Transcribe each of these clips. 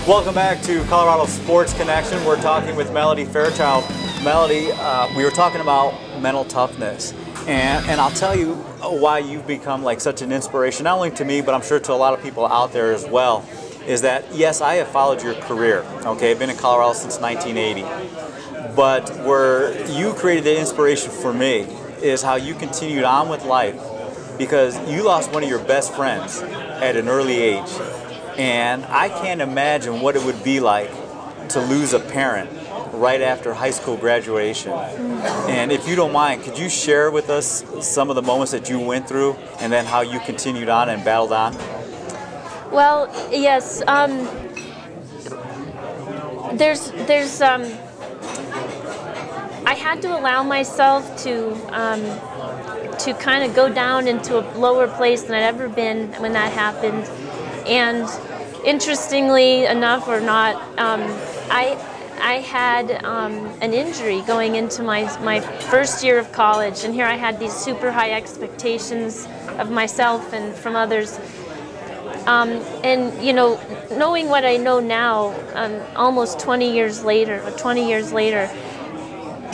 Welcome back to Colorado Sports Connection. We're talking with Melody Fairchild. Melody, we were talking about mental toughness, and I'll tell you why you've become like such an inspiration, not only to me, but I'm sure to a lot of people out there as well, is that, yes, I have followed your career, okay? I've been in Colorado since 1980, but where you created the inspiration for me is how you continued on with life, because you lost one of your best friends at an early age. And I can't imagine what it would be like to lose a parent right after high school graduation. And if you don't mind, could you share with us some of the moments that you went through and then how you continued on and battled on? Well, yes. I had to allow myself to kind of go down into a lower place than I'd ever been when that happened. And interestingly enough or not, I had an injury going into my first year of college, and here I had these super high expectations of myself and from others. And you know, knowing what I know now, almost 20 years later,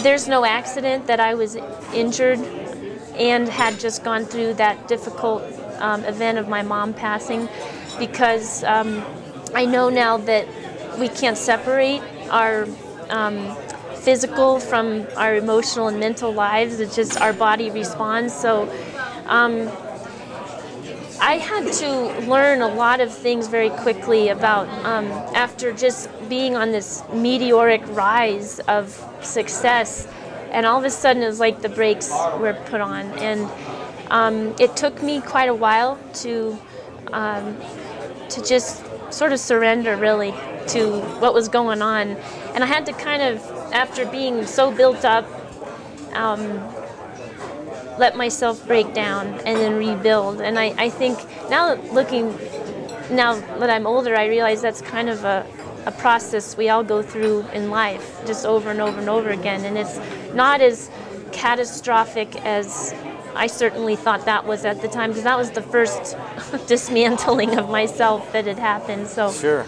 there's no accident that I was injured and had just gone through that difficult event of my mom passing. Because I know now that we can't separate our physical from our emotional and mental lives. It's just our body responds. So I had to learn a lot of things very quickly about, after just being on this meteoric rise of success, and all of a sudden it was like the brakes were put on. And it took me quite a while to just sort of surrender, really, to what was going on. And I had to kind of, after being so built up, let myself break down and then rebuild. And I think now that I'm older, I realize that's kind of a process we all go through in life, just over and over and over again. And it's not as catastrophic as I certainly thought that was at the time, because that was the first dismantling of myself that had happened. So, sure.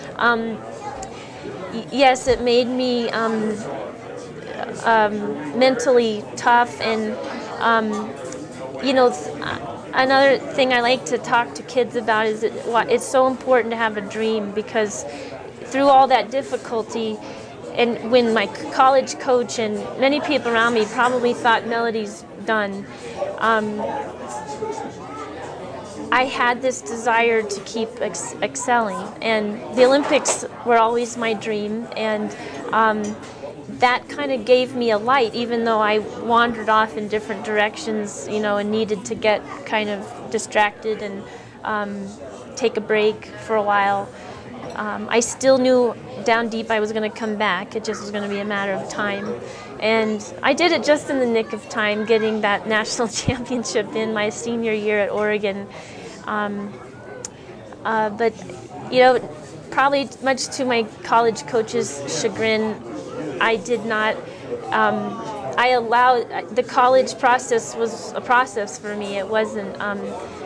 Yes, it made me mentally tough, and you know, another thing I like to talk to kids about is that it's so important to have a dream, because through all that difficulty, and when my college coach and many people around me probably thought Melody's done, I had this desire to keep excelling, and the Olympics were always my dream, and that kind of gave me a light, even though I wandered off in different directions, you know, and needed to get kind of distracted and take a break for a while. I still knew down deep I was going to come back. It just was going to be a matter of time. And I did it just in the nick of time, getting that national championship in my senior year at Oregon. But, you know, probably much to my college coach's chagrin, I did not, I allowed, the college process was a process for me. It wasn't,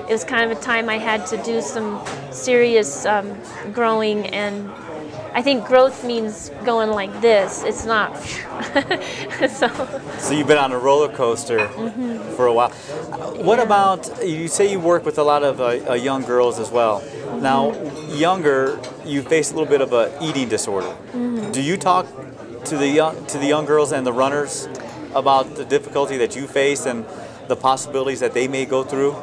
it was kind of a time I had to do some serious growing, and I think growth means going like this. It's not. So you've been on a roller coaster for a while. What about, you say you work with a lot of young girls as well. Now, younger, you face a little bit of an eating disorder. Do you talk to the young girls and the runners about the difficulty that you face and the possibilities that they may go through?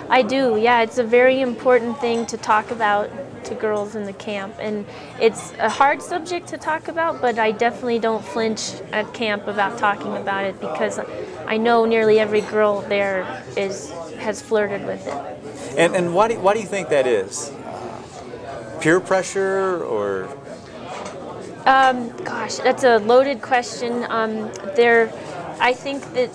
I do, yeah. It's a very important thing to talk about to girls in the camp, and it's a hard subject to talk about, but I definitely don't flinch at camp about talking about it, because I know nearly every girl there has flirted with it. And why do you think that is? Peer pressure, or? Gosh, that's a loaded question. I think that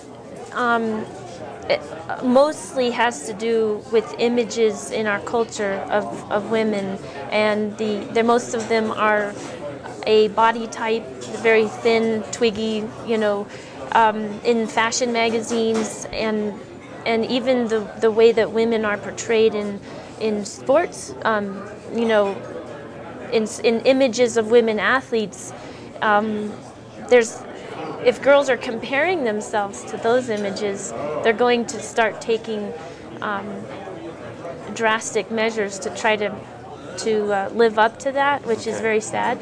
it mostly has to do with images in our culture of women, and most of them are a body type, very thin, twiggy, you know, in fashion magazines, and even the way that women are portrayed in sports, you know, in images of women athletes, if girls are comparing themselves to those images, they're going to start taking drastic measures to try to live up to that, which is very sad.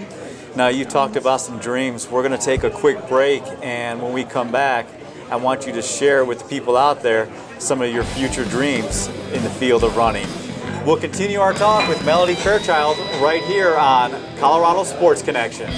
Now, you talked about some dreams. We're going to take a quick break, and when we come back, I want you to share with the people out there some of your future dreams in the field of running. We'll continue our talk with Melody Fairchild right here on Colorado Sports Connection.